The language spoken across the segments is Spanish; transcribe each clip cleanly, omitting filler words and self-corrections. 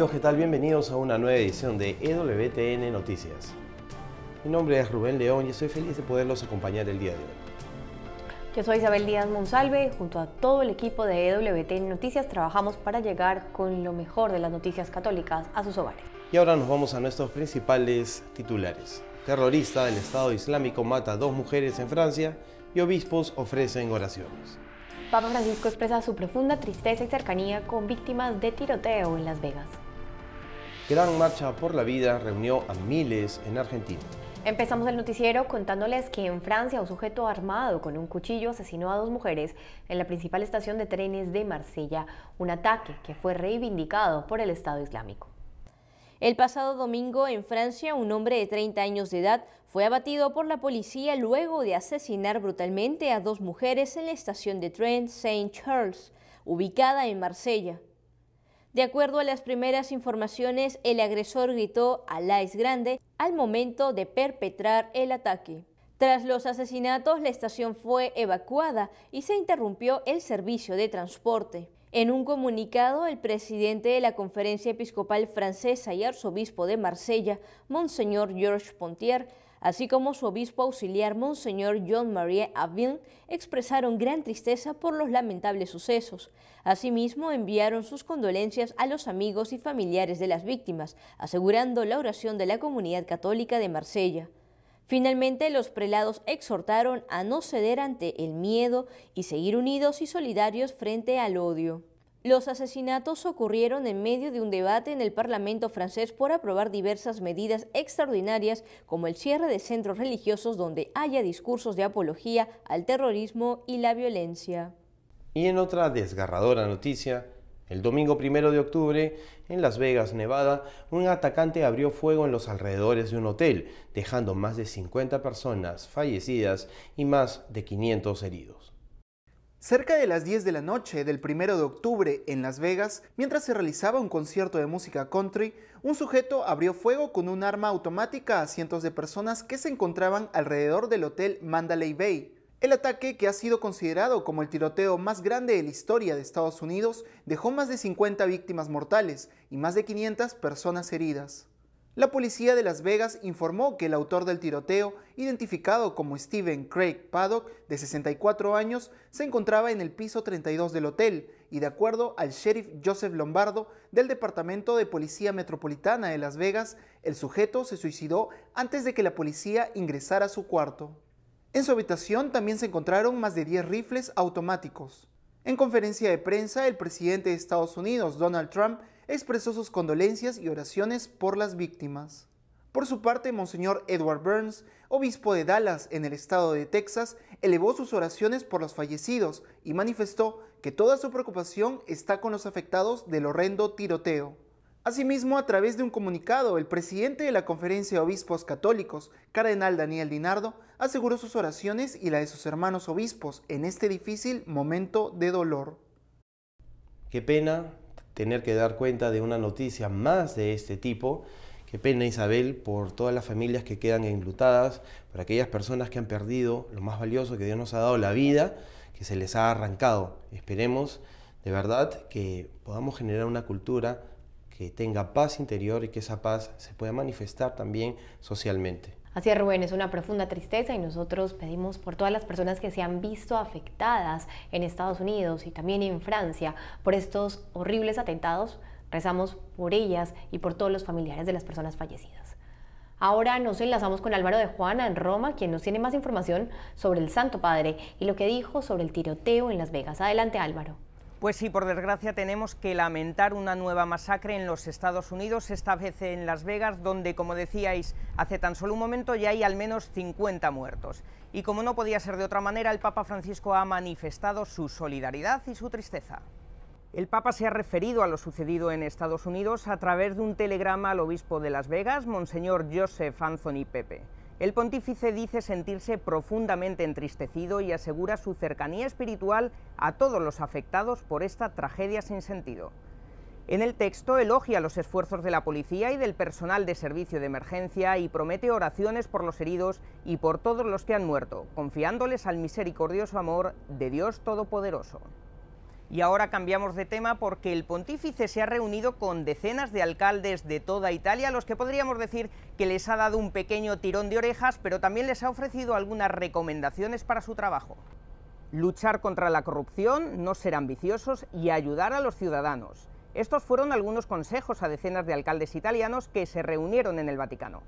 amigos, ¿qué tal? Bienvenidos a una nueva edición de EWTN Noticias. Mi nombre es Rubén León y estoy feliz de poderlos acompañar el día de hoy. Yo soy Isabel Díaz Monsalve. Junto a todo el equipo de EWTN Noticias trabajamos para llegar con lo mejor de las noticias católicas a sus hogares. Y ahora nos vamos a nuestros principales titulares. Terrorista del Estado Islámico mata a 2 mujeres en Francia y obispos ofrecen oraciones. Papa Francisco expresa su profunda tristeza y cercanía con víctimas de tiroteo en Las Vegas. Gran marcha por la vida reunió a miles en Argentina. Empezamos el noticiero contándoles que en Francia un sujeto armado con un cuchillo asesinó a 2 mujeres en la principal estación de trenes de Marsella, un ataque que fue reivindicado por el Estado Islámico. El pasado domingo en Francia, un hombre de 30 años de edad fue abatido por la policía luego de asesinar brutalmente a 2 mujeres en la estación de tren Saint-Charles, ubicada en Marsella. De acuerdo a las primeras informaciones, el agresor gritó "Alá es grande" al momento de perpetrar el ataque. Tras los asesinatos, la estación fue evacuada y se interrumpió el servicio de transporte. En un comunicado, el presidente de la Conferencia Episcopal Francesa y arzobispo de Marsella, Monseñor Georges Pontier, así como su obispo auxiliar, Monseñor Jean-Marie Avin, expresaron gran tristeza por los lamentables sucesos. Asimismo, enviaron sus condolencias a los amigos y familiares de las víctimas, asegurando la oración de la comunidad católica de Marsella. Finalmente, los prelados exhortaron a no ceder ante el miedo y seguir unidos y solidarios frente al odio. Los asesinatos ocurrieron en medio de un debate en el Parlamento francés por aprobar diversas medidas extraordinarias como el cierre de centros religiosos donde haya discursos de apología al terrorismo y la violencia. Y en otra desgarradora noticia, el domingo 1 de octubre, en Las Vegas, Nevada, un atacante abrió fuego en los alrededores de un hotel, dejando más de 50 personas fallecidas y más de 500 heridos. Cerca de las 10 de la noche del 1 de octubre en Las Vegas, mientras se realizaba un concierto de música country, un sujeto abrió fuego con un arma automática a cientos de personas que se encontraban alrededor del hotel Mandalay Bay. El ataque, que ha sido considerado como el tiroteo más grande de la historia de Estados Unidos, dejó más de 50 víctimas mortales y más de 500 personas heridas. La policía de Las Vegas informó que el autor del tiroteo, identificado como Stephen Craig Paddock, de 64 años, se encontraba en el piso 32 del hotel y, de acuerdo al sheriff Joseph Lombardo del Departamento de Policía Metropolitana de Las Vegas, el sujeto se suicidó antes de que la policía ingresara a su cuarto. En su habitación también se encontraron más de 10 rifles automáticos. En conferencia de prensa, el presidente de Estados Unidos, Donald Trump, expresó sus condolencias y oraciones por las víctimas. Por su parte, Monseñor Edward Burns, obispo de Dallas en el estado de Texas, elevó sus oraciones por los fallecidos y manifestó que toda su preocupación está con los afectados del horrendo tiroteo. Asimismo, a través de un comunicado, el presidente de la Conferencia de Obispos Católicos, Cardenal Daniel DiNardo, aseguró sus oraciones y la de sus hermanos obispos en este difícil momento de dolor. Qué pena tener que dar cuenta de una noticia más de este tipo. Qué pena, Isabel, por todas las familias que quedan enlutadas, por aquellas personas que han perdido lo más valioso que Dios nos ha dado, la vida, que se les ha arrancado. Esperemos, de verdad, que podamos generar una cultura que tenga paz interior y que esa paz se pueda manifestar también socialmente. Así es, Rubén, es una profunda tristeza y nosotros pedimos por todas las personas que se han visto afectadas en Estados Unidos y también en Francia por estos horribles atentados. Rezamos por ellas y por todos los familiares de las personas fallecidas. Ahora nos enlazamos con Álvaro de Juana en Roma, quien nos tiene más información sobre el Santo Padre y lo que dijo sobre el tiroteo en Las Vegas. Adelante, Álvaro. Pues sí, por desgracia tenemos que lamentar una nueva masacre en los Estados Unidos, esta vez en Las Vegas, donde, como decíais hace tan solo un momento, ya hay al menos 50 muertos. Y como no podía ser de otra manera, el Papa Francisco ha manifestado su solidaridad y su tristeza. El Papa se ha referido a lo sucedido en Estados Unidos a través de un telegrama al obispo de Las Vegas, Monseñor Joseph Anthony Pepe. El pontífice dice sentirse profundamente entristecido y asegura su cercanía espiritual a todos los afectados por esta tragedia sin sentido. En el texto elogia los esfuerzos de la policía y del personal de servicio de emergencia y promete oraciones por los heridos y por todos los que han muerto, confiándoles al misericordioso amor de Dios Todopoderoso. Y ahora cambiamos de tema porque el pontífice se ha reunido con decenas de alcaldes de toda Italia, a los que podríamos decir que les ha dado un pequeño tirón de orejas, pero también les ha ofrecido algunas recomendaciones para su trabajo. Luchar contra la corrupción, no ser ambiciosos y ayudar a los ciudadanos. Estos fueron algunos consejos a decenas de alcaldes italianos que se reunieron en el Vaticano.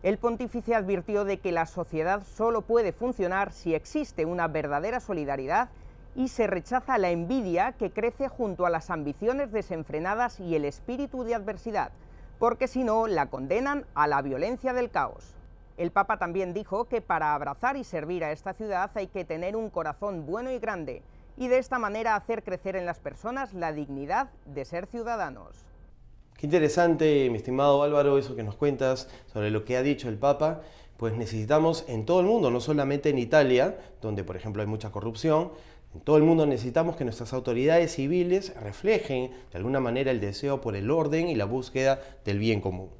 El pontífice advirtió de que la sociedad solo puede funcionar si existe una verdadera solidaridad y se rechaza la envidia que crece junto a las ambiciones desenfrenadas y el espíritu de adversidad, porque si no, la condenan a la violencia del caos. El Papa también dijo que para abrazar y servir a esta ciudad hay que tener un corazón bueno y grande, y de esta manera hacer crecer en las personas la dignidad de ser ciudadanos. Qué interesante, mi estimado Álvaro, eso que nos cuentas sobre lo que ha dicho el Papa. Pues necesitamos en todo el mundo, no solamente en Italia, donde por ejemplo hay mucha corrupción. En todo el mundo necesitamos que nuestras autoridades civiles reflejen de alguna manera el deseo por el orden y la búsqueda del bien común.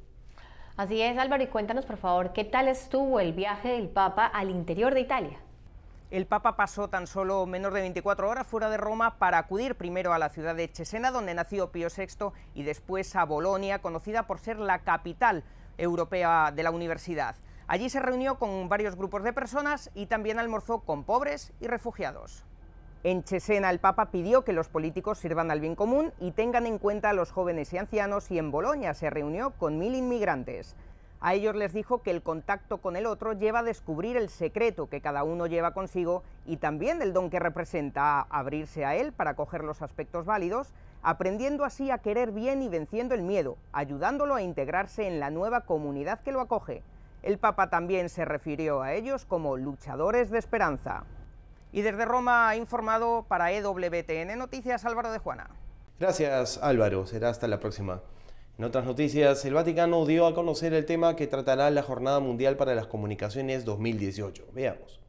Así es, Álvaro, y cuéntanos por favor, ¿qué tal estuvo el viaje del Papa al interior de Italia? El Papa pasó tan solo menos de 24 horas fuera de Roma para acudir primero a la ciudad de Cesena, donde nació Pío VI, y después a Bolonia, conocida por ser la capital europea de la universidad. Allí se reunió con varios grupos de personas y también almorzó con pobres y refugiados. En Cesena el Papa pidió que los políticos sirvan al bien común y tengan en cuenta a los jóvenes y ancianos, y en Bolonia se reunió con 1000 inmigrantes. A ellos les dijo que el contacto con el otro lleva a descubrir el secreto que cada uno lleva consigo y también el don que representa abrirse a él para coger los aspectos válidos, aprendiendo así a querer bien y venciendo el miedo, ayudándolo a integrarse en la nueva comunidad que lo acoge. El Papa también se refirió a ellos como luchadores de esperanza. Y desde Roma ha informado para EWTN Noticias Álvaro de Juana. Gracias, Álvaro. Será hasta la próxima. En otras noticias, el Vaticano dio a conocer el tema que tratará la Jornada Mundial para las Comunicaciones 2018. Veamos.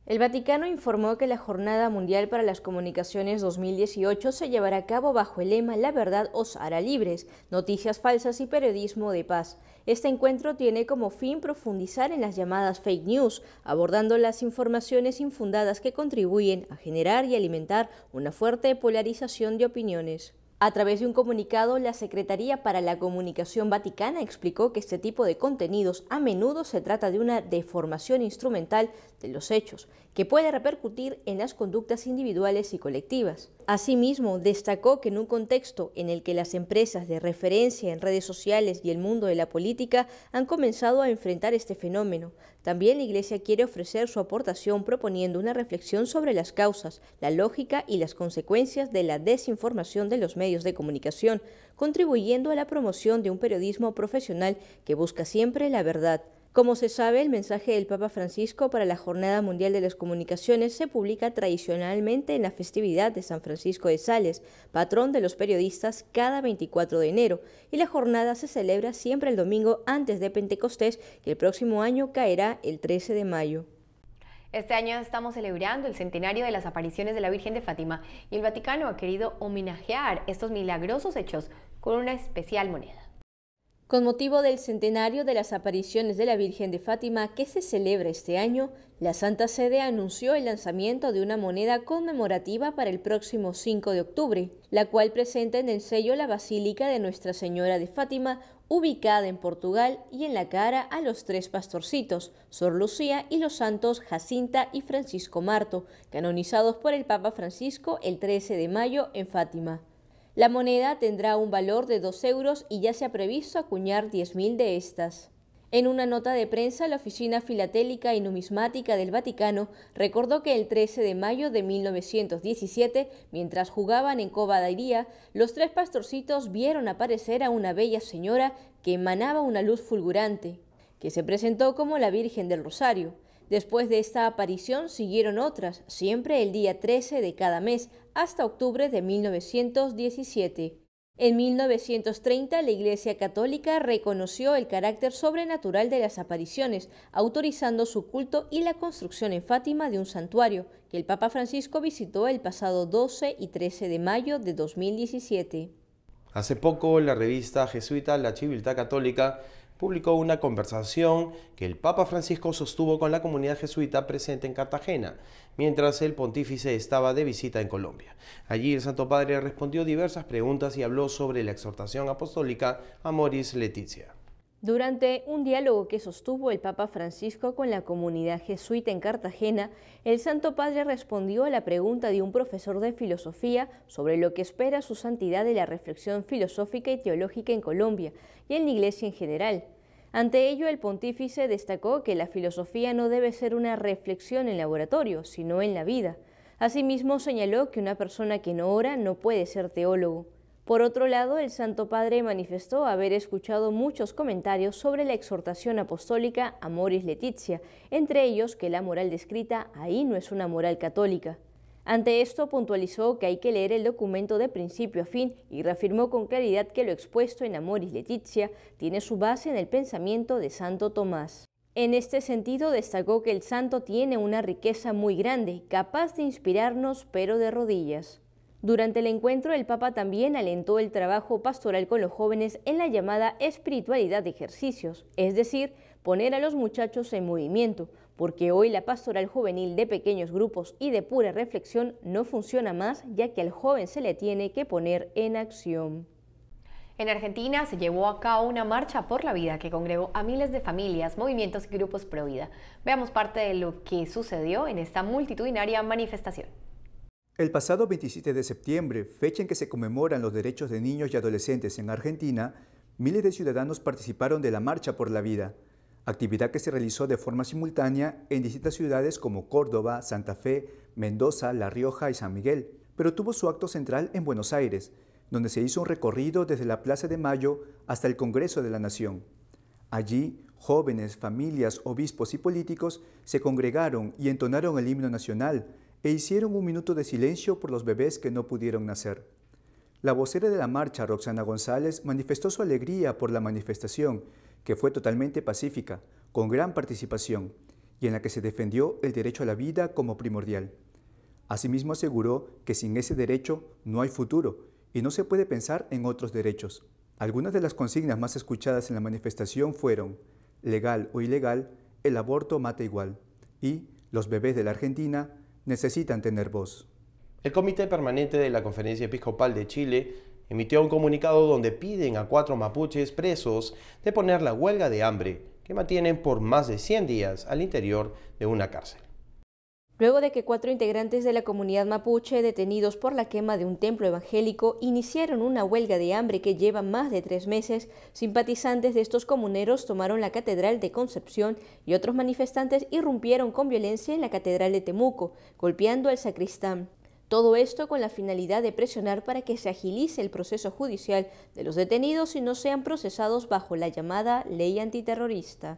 El Vaticano informó que la Jornada Mundial para las Comunicaciones 2018 se llevará a cabo bajo el lema La verdad os hará libres, noticias falsas y periodismo de paz. Este encuentro tiene como fin profundizar en las llamadas fake news, abordando las informaciones infundadas que contribuyen a generar y alimentar una fuerte polarización de opiniones. A través de un comunicado, la Secretaría para la Comunicación Vaticana explicó que este tipo de contenidos a menudo se trata de una deformación instrumental de los hechos, que puede repercutir en las conductas individuales y colectivas. Asimismo, destacó que en un contexto en el que las empresas de referencia en redes sociales y el mundo de la política han comenzado a enfrentar este fenómeno, también la Iglesia quiere ofrecer su aportación proponiendo una reflexión sobre las causas, la lógica y las consecuencias de la desinformación de los medios de comunicación, contribuyendo a la promoción de un periodismo profesional que busca siempre la verdad. Como se sabe, el mensaje del Papa Francisco para la Jornada Mundial de las Comunicaciones se publica tradicionalmente en la festividad de San Francisco de Sales, patrón de los periodistas, cada 24 de enero, y la jornada se celebra siempre el domingo antes de Pentecostés, que el próximo año caerá el 13 de mayo. Este año estamos celebrando el centenario de las apariciones de la Virgen de Fátima y el Vaticano ha querido homenajear estos milagrosos hechos con una especial moneda. Con motivo del centenario de las apariciones de la Virgen de Fátima que se celebra este año, la Santa Sede anunció el lanzamiento de una moneda conmemorativa para el próximo 5 de octubre, la cual presenta en el sello la Basílica de Nuestra Señora de Fátima, ubicada en Portugal, y en la cara a los tres pastorcitos, Sor Lucía, y los santos Jacinta y Francisco Marto, canonizados por el Papa Francisco el 13 de mayo en Fátima. La moneda tendrá un valor de 2 euros y ya se ha previsto acuñar 10.000 de estas. En una nota de prensa, la Oficina Filatélica y Numismática del Vaticano recordó que el 13 de mayo de 1917, mientras jugaban en Cova da Iria, los tres pastorcitos vieron aparecer a una bella señora que emanaba una luz fulgurante, que se presentó como la Virgen del Rosario. Después de esta aparición siguieron otras, siempre el día 13 de cada mes, hasta octubre de 1917. En 1930, la Iglesia Católica reconoció el carácter sobrenatural de las apariciones, autorizando su culto y la construcción en Fátima de un santuario, que el Papa Francisco visitó el pasado 12 y 13 de mayo de 2017. Hace poco, la revista jesuita La Civiltà Católica publicó una conversación que el Papa Francisco sostuvo con la comunidad jesuita presente en Cartagena, mientras el pontífice estaba de visita en Colombia. Allí el Santo Padre respondió diversas preguntas y habló sobre la exhortación apostólica Amoris Laetitia. Durante un diálogo que sostuvo el Papa Francisco con la comunidad jesuita en Cartagena, el Santo Padre respondió a la pregunta de un profesor de filosofía sobre lo que espera su santidad de la reflexión filosófica y teológica en Colombia y en la Iglesia en general. Ante ello, el pontífice destacó que la filosofía no debe ser una reflexión en laboratorio, sino en la vida. Asimismo, señaló que una persona que no ora no puede ser teólogo. Por otro lado, el Santo Padre manifestó haber escuchado muchos comentarios sobre la exhortación apostólica Amoris Laetitia, entre ellos que la moral descrita ahí no es una moral católica. Ante esto puntualizó que hay que leer el documento de principio a fin y reafirmó con claridad que lo expuesto en Amoris Laetitia tiene su base en el pensamiento de Santo Tomás. En este sentido, destacó que el santo tiene una riqueza muy grande, capaz de inspirarnos, pero de rodillas. Durante el encuentro, el Papa también alentó el trabajo pastoral con los jóvenes en la llamada espiritualidad de ejercicios, es decir, poner a los muchachos en movimiento, porque hoy la pastoral juvenil de pequeños grupos y de pura reflexión no funciona más, ya que al joven se le tiene que poner en acción. En Argentina se llevó a cabo una marcha por la vida que congregó a miles de familias, movimientos y grupos pro vida. Veamos parte de lo que sucedió en esta multitudinaria manifestación. El pasado 27 de septiembre, fecha en que se conmemoran los derechos de niños y adolescentes en Argentina, miles de ciudadanos participaron de la Marcha por la Vida, actividad que se realizó de forma simultánea en distintas ciudades como Córdoba, Santa Fe, Mendoza, La Rioja y San Miguel, pero tuvo su acto central en Buenos Aires, donde se hizo un recorrido desde la Plaza de Mayo hasta el Congreso de la Nación. Allí, jóvenes, familias, obispos y políticos se congregaron y entonaron el himno nacional, e hicieron un minuto de silencio por los bebés que no pudieron nacer. La vocera de la marcha, Roxana González, manifestó su alegría por la manifestación, que fue totalmente pacífica, con gran participación, y en la que se defendió el derecho a la vida como primordial. Asimismo aseguró que sin ese derecho no hay futuro y no se puede pensar en otros derechos. Algunas de las consignas más escuchadas en la manifestación fueron: legal o ilegal, el aborto mata igual, y los bebés de la Argentina necesitan tener voz. El Comité Permanente de la Conferencia Episcopal de Chile emitió un comunicado donde piden a 4 mapuches presos deponer la huelga de hambre que mantienen por más de 100 días al interior de una cárcel. Luego de que 4 integrantes de la comunidad mapuche detenidos por la quema de un templo evangélico iniciaron una huelga de hambre que lleva más de 3 meses, simpatizantes de estos comuneros tomaron la Catedral de Concepción y otros manifestantes irrumpieron con violencia en la Catedral de Temuco, golpeando al sacristán. Todo esto con la finalidad de presionar para que se agilice el proceso judicial de los detenidos y no sean procesados bajo la llamada ley antiterrorista.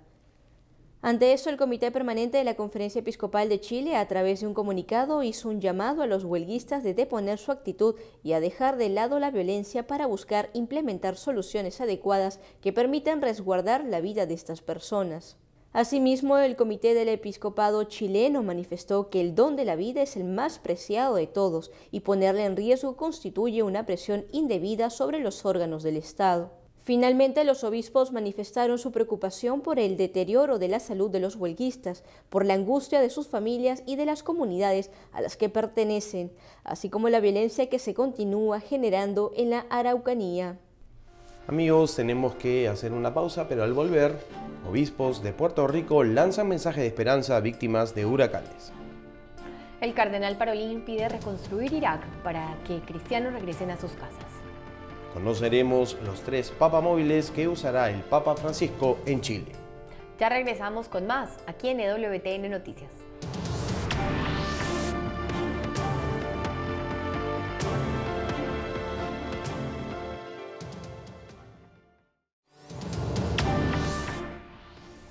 Ante esto, el Comité Permanente de la Conferencia Episcopal de Chile, a través de un comunicado, hizo un llamado a los huelguistas de deponer su actitud y a dejar de lado la violencia para buscar implementar soluciones adecuadas que permitan resguardar la vida de estas personas. Asimismo, el Comité del Episcopado chileno manifestó que el don de la vida es el más preciado de todos y ponerla en riesgo constituye una presión indebida sobre los órganos del Estado. Finalmente, los obispos manifestaron su preocupación por el deterioro de la salud de los huelguistas, por la angustia de sus familias y de las comunidades a las que pertenecen, así como la violencia que se continúa generando en la Araucanía. Amigos, tenemos que hacer una pausa, pero al volver, obispos de Puerto Rico lanzan mensaje de esperanza a víctimas de huracanes. El cardenal Parolin pide reconstruir Irak para que cristianos regresen a sus casas. Conoceremos los 3 papamóviles que usará el Papa Francisco en Chile. Ya regresamos con más aquí en EWTN Noticias.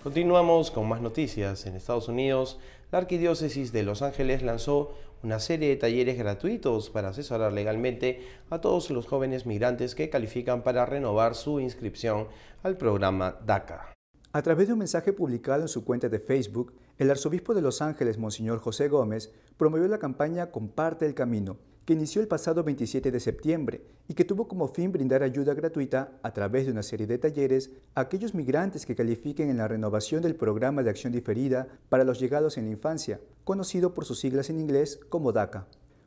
Continuamos con más noticias. En Estados Unidos, la Arquidiócesis de Los Ángeles lanzó una serie de talleres gratuitos para asesorar legalmente a todos los jóvenes migrantes que califican para renovar su inscripción al programa DACA. A través de un mensaje publicado en su cuenta de Facebook, el arzobispo de Los Ángeles, Monseñor José Gómez, promovió la campaña Comparte el Camino, que inició el pasado 27 de septiembre y que tuvo como fin brindar ayuda gratuita a través de una serie de talleres a aquellos migrantes que califiquen en la renovación del Programa de Acción Diferida para los Llegados en la Infancia, conocido por sus siglas en inglés como DACA.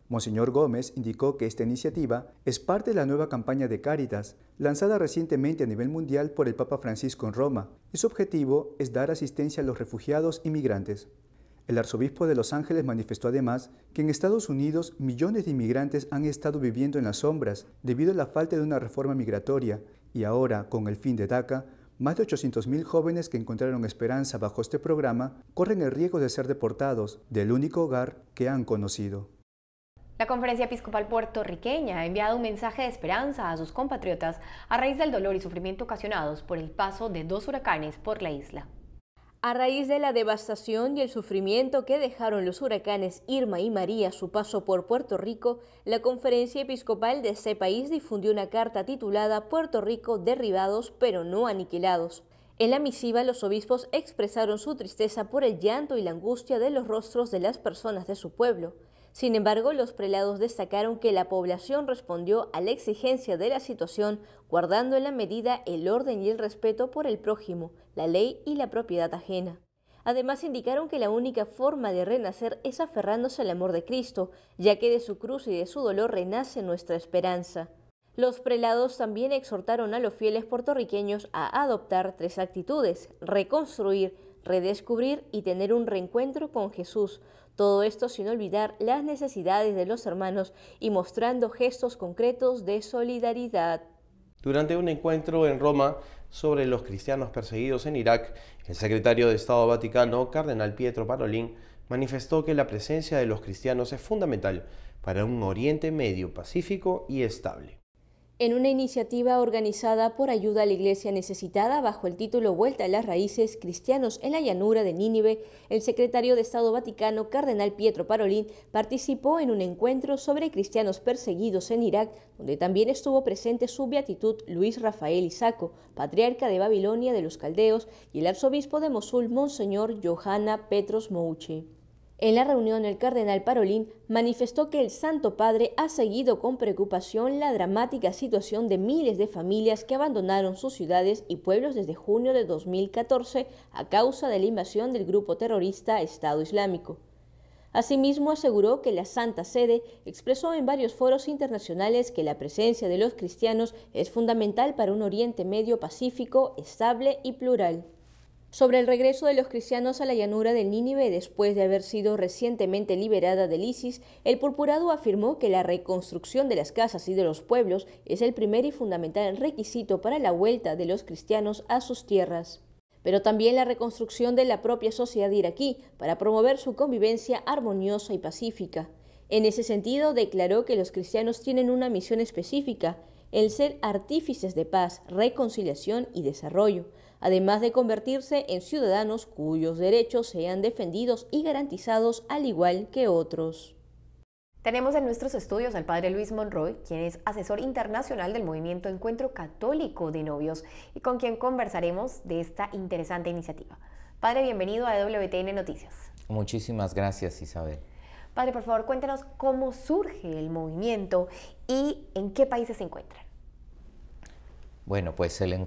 Monseñor Gómez indicó que esta iniciativa es parte de la nueva campaña de Cáritas, lanzada recientemente a nivel mundial por el Papa Francisco en Roma, y su objetivo es dar asistencia a los refugiados y migrantes. El arzobispo de Los Ángeles manifestó además que en Estados Unidos millones de inmigrantes han estado viviendo en las sombras debido a la falta de una reforma migratoria y ahora, con el fin de DACA, más de 800.000 jóvenes que encontraron esperanza bajo este programa corren el riesgo de ser deportados del único hogar que han conocido. La Conferencia Episcopal Puertorriqueña ha enviado un mensaje de esperanza a sus compatriotas a raíz del dolor y sufrimiento ocasionados por el paso de 2 huracanes por la isla. A raíz de la devastación y el sufrimiento que dejaron los huracanes Irma y María a su paso por Puerto Rico, la Conferencia Episcopal de ese país difundió una carta titulada Puerto Rico derribados pero no aniquilados. En la misiva, los obispos expresaron su tristeza por el llanto y la angustia de los rostros de las personas de su pueblo. Sin embargo, los prelados destacaron que la población respondió a la exigencia de la situación, guardando en la medida el orden y el respeto por el prójimo, la ley y la propiedad ajena. Además, indicaron que la única forma de renacer es aferrándose al amor de Cristo, ya que de su cruz y de su dolor renace nuestra esperanza. Los prelados también exhortaron a los fieles puertorriqueños a adoptar 3 actitudes: reconstruir, redescubrir y tener un reencuentro con Jesús. Todo esto sin olvidar las necesidades de los hermanos y mostrando gestos concretos de solidaridad. Durante un encuentro en Roma sobre los cristianos perseguidos en Irak, el secretario de Estado Vaticano, Cardenal Pietro Parolin, manifestó que la presencia de los cristianos es fundamental para un Oriente Medio pacífico y estable. En una iniciativa organizada por Ayuda a la Iglesia Necesitada bajo el título Vuelta a las Raíces, Cristianos en la Llanura de Nínive, el secretario de Estado Vaticano, Cardenal Pietro Parolin, participó en un encuentro sobre cristianos perseguidos en Irak, donde también estuvo presente su beatitud Luis Rafael Isaco, patriarca de Babilonia de los Caldeos, y el arzobispo de Mosul, Monseñor Johanna Petros Mouche. En la reunión, el cardenal Parolin manifestó que el Santo Padre ha seguido con preocupación la dramática situación de miles de familias que abandonaron sus ciudades y pueblos desde junio de 2014 a causa de la invasión del grupo terrorista Estado Islámico. Asimismo, aseguró que la Santa Sede expresó en varios foros internacionales que la presencia de los cristianos es fundamental para un Oriente Medio pacífico, estable y plural. Sobre el regreso de los cristianos a la llanura del Nínive después de haber sido recientemente liberada del ISIS, el purpurado afirmó que la reconstrucción de las casas y de los pueblos es el primer y fundamental requisito para la vuelta de los cristianos a sus tierras, pero también la reconstrucción de la propia sociedad iraquí para promover su convivencia armoniosa y pacífica. En ese sentido, declaró que los cristianos tienen una misión específica: el ser artífices de paz, reconciliación y desarrollo, además de convertirse en ciudadanos cuyos derechos sean defendidos y garantizados al igual que otros. Tenemos en nuestros estudios al padre Luis Monroy, quien es asesor internacional del movimiento Encuentro Católico de Novios y con quien conversaremos de esta interesante iniciativa. Padre, bienvenido a WTN Noticias. Muchísimas gracias, Isabel. Padre, por favor, cuéntenos cómo surge el movimiento y en qué países se encuentran. Bueno, pues el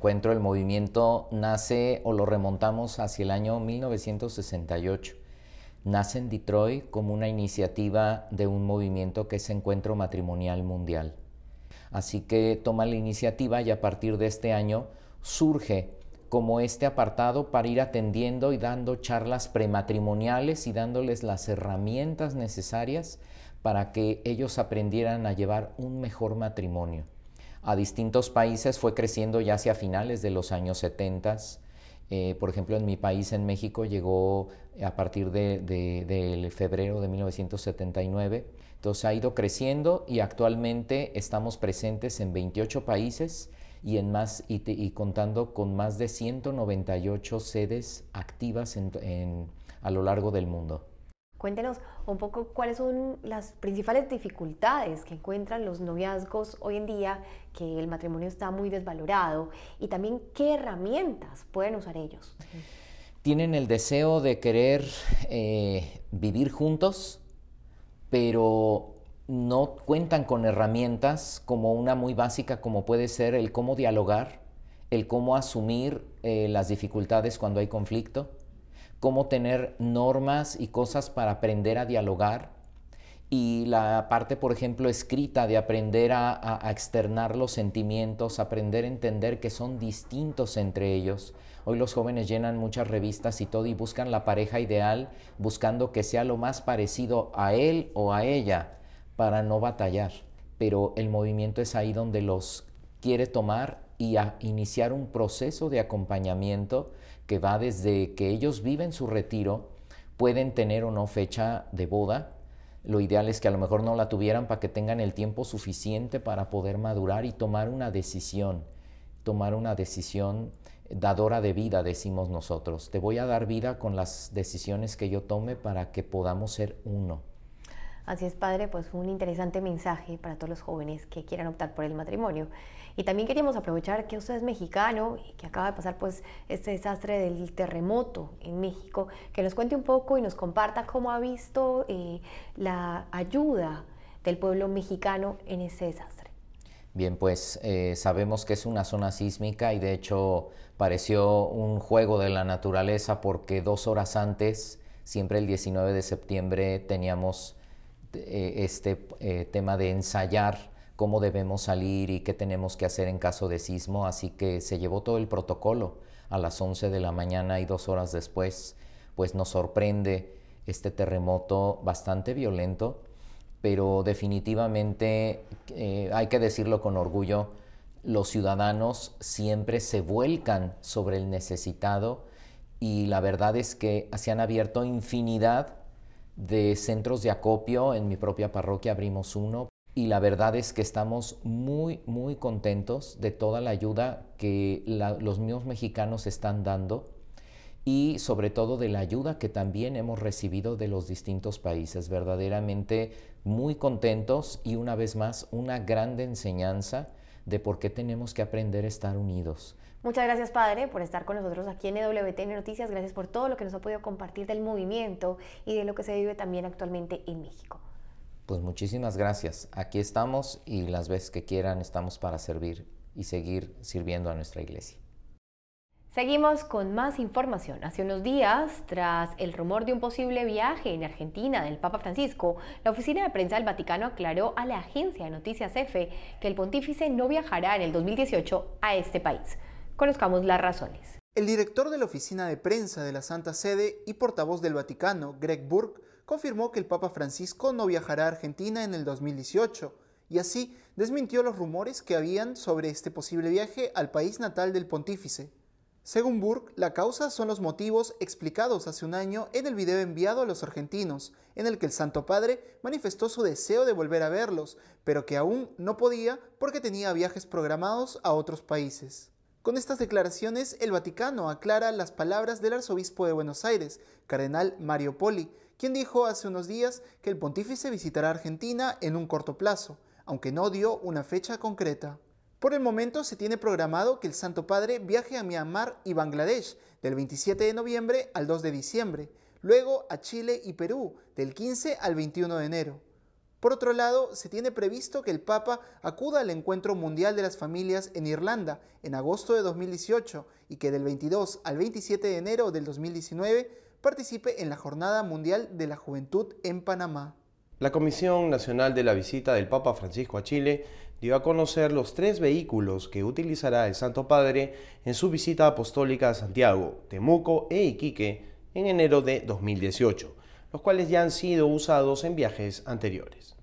movimiento nace o lo remontamos hacia el año 1968. Nace en Detroit como una iniciativa de un movimiento que es Encuentro Matrimonial Mundial. Así que toma la iniciativa y a partir de este año surge como este apartado para ir atendiendo y dando charlas prematrimoniales y dándoles las herramientas necesarias para que ellos aprendieran a llevar un mejor matrimonio. A distintos países fue creciendo ya hacia finales de los años 70. Por ejemplo, en mi país, en México, llegó a partir de febrero de 1979. Entonces ha ido creciendo y actualmente estamos presentes en 28 países y contando con más de 198 sedes activas a lo largo del mundo. Cuéntenos un poco cuáles son las principales dificultades que encuentran los noviazgos hoy en día, que el matrimonio está muy desvalorado, y también qué herramientas pueden usar ellos. Tienen el deseo de querer vivir juntos, pero no cuentan con herramientas como una muy básica, como puede ser el cómo dialogar, el cómo asumir las dificultades cuando hay conflicto, cómo tener normas y cosas para aprender a dialogar, y la parte, por ejemplo, escrita de aprender a externar los sentimientos, aprender a entender que son distintos entre ellos. Hoy los jóvenes llenan muchas revistas y todo y buscan la pareja ideal, buscando que sea lo más parecido a él o a ella para no batallar. Pero el movimiento es ahí donde los quiere tomar y a iniciar un proceso de acompañamiento que va desde que ellos viven su retiro, pueden tener o no fecha de boda. Lo ideal es que a lo mejor no la tuvieran para que tengan el tiempo suficiente para poder madurar y tomar una decisión dadora de vida, decimos nosotros. Te voy a dar vida con las decisiones que yo tome para que podamos ser uno. Así es, padre, pues un interesante mensaje para todos los jóvenes que quieran optar por el matrimonio. Y también queríamos aprovechar que usted es mexicano y que acaba de pasar pues este desastre del terremoto en México, que nos cuente un poco y nos comparta cómo ha visto la ayuda del pueblo mexicano en ese desastre. Bien, pues sabemos que es una zona sísmica y de hecho pareció un juego de la naturaleza, porque 2 horas antes, siempre el 19 de septiembre, teníamos tema de ensayar cómo debemos salir y qué tenemos que hacer en caso de sismo, así que se llevó todo el protocolo a las 11 de la mañana y 2 horas después pues nos sorprende este terremoto bastante violento, pero definitivamente hay que decirlo con orgullo, los ciudadanos siempre se vuelcan sobre el necesitado, y la verdad es que se han abierto infinidad de centros de acopio. En mi propia parroquia abrimos uno, y la verdad es que estamos muy, muy contentos de toda la ayuda que los mismos mexicanos están dando, y sobre todo de la ayuda que también hemos recibido de los distintos países. Verdaderamente muy contentos, y una vez más una grande enseñanza de por qué tenemos que aprender a estar unidos. Muchas gracias, padre, por estar con nosotros aquí en EWTN Noticias. Gracias por todo lo que nos ha podido compartir del movimiento y de lo que se vive también actualmente en México. Pues muchísimas gracias. Aquí estamos, y las veces que quieran estamos para servir y seguir sirviendo a nuestra iglesia. Seguimos con más información. Hace unos días, tras el rumor de un posible viaje en Argentina del Papa Francisco, la oficina de prensa del Vaticano aclaró a la agencia de noticias EFE que el pontífice no viajará en el 2018 a este país. Conozcamos las razones. El director de la oficina de prensa de la Santa Sede y portavoz del Vaticano, Greg Burke, confirmó que el Papa Francisco no viajará a Argentina en el 2018, y así desmintió los rumores que habían sobre este posible viaje al país natal del pontífice. Según Burke, la causa son los motivos explicados hace un año en el video enviado a los argentinos, en el que el Santo Padre manifestó su deseo de volver a verlos, pero que aún no podía porque tenía viajes programados a otros países. Con estas declaraciones, el Vaticano aclara las palabras del arzobispo de Buenos Aires, cardenal Mario Poli, quien dijo hace unos días que el pontífice visitará Argentina en un corto plazo, aunque no dio una fecha concreta. Por el momento se tiene programado que el Santo Padre viaje a Myanmar y Bangladesh del 27 de noviembre al 2 de diciembre, luego a Chile y Perú del 15 al 21 de enero. Por otro lado, se tiene previsto que el Papa acuda al Encuentro Mundial de las Familias en Irlanda en agosto de 2018 y que del 22 al 27 de enero del 2019 participe en la Jornada Mundial de la Juventud en Panamá. La Comisión Nacional de la Visita del Papa Francisco a Chile dio a conocer los 3 vehículos que utilizará el Santo Padre en su visita apostólica a Santiago, Temuco e Iquique en enero de 2018, los cuales ya han sido usados en viajes anteriores.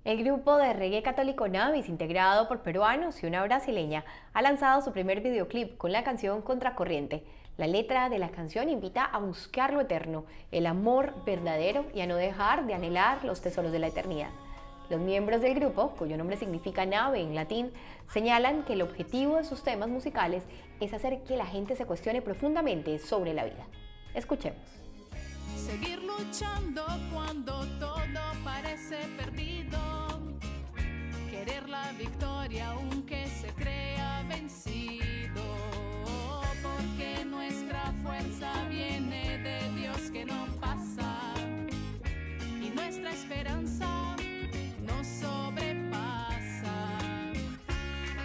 El grupo de reggae católico Navis, integrado por peruanos y una brasileña, ha lanzado su primer videoclip con la canción Contracorriente. La letra de la canción invita a buscar lo eterno, el amor verdadero y a no dejar de anhelar los tesoros de la eternidad. Los miembros del grupo, cuyo nombre significa nave en latín, señalan que el objetivo de sus temas musicales es hacer que la gente se cuestione profundamente sobre la vida. Escuchemos. Seguir luchando cuando todo parece perdido. Querer la victoria aunque se crea vencido. Porque nuestra fuerza viene de Dios que no pasa. Y nuestra esperanza nos sobrepasa.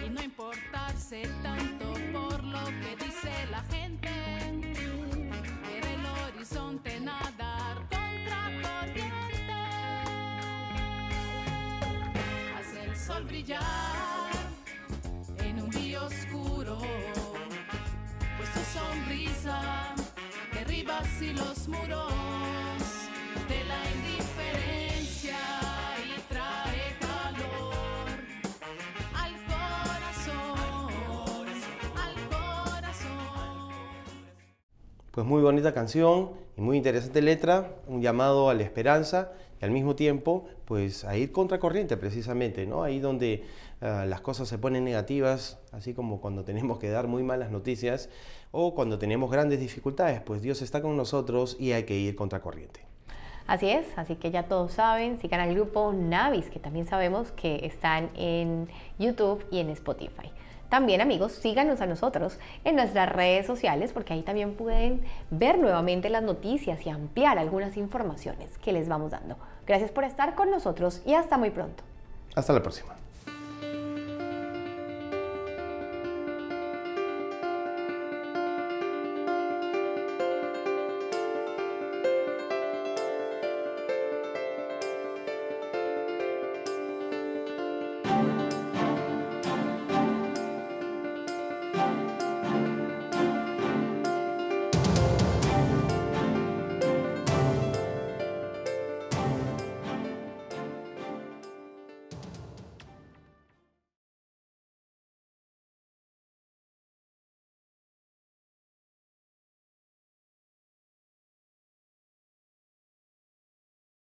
Y no importarse tanto por lo que dice la gente. Horizonte nadar contra corriente, hace el sol brillar en un día oscuro, pues tu sonrisa derriba así los muros de la indiferencia y trae calor al corazón, al corazón. Pues muy bonita canción y muy interesante letra, un llamado a la esperanza y al mismo tiempo pues a ir contracorriente precisamente, ¿no? Ahí donde las cosas se ponen negativas, así como cuando tenemos que dar muy malas noticias o cuando tenemos grandes dificultades, pues Dios está con nosotros y hay que ir contracorriente. Así es, así que ya todos saben, sigan al grupo Navis, que también sabemos que están en YouTube y en Spotify. También, amigos, síganos a nosotros en nuestras redes sociales porque ahí también pueden ver nuevamente las noticias y ampliar algunas informaciones que les vamos dando. Gracias por estar con nosotros y hasta muy pronto. Hasta la próxima.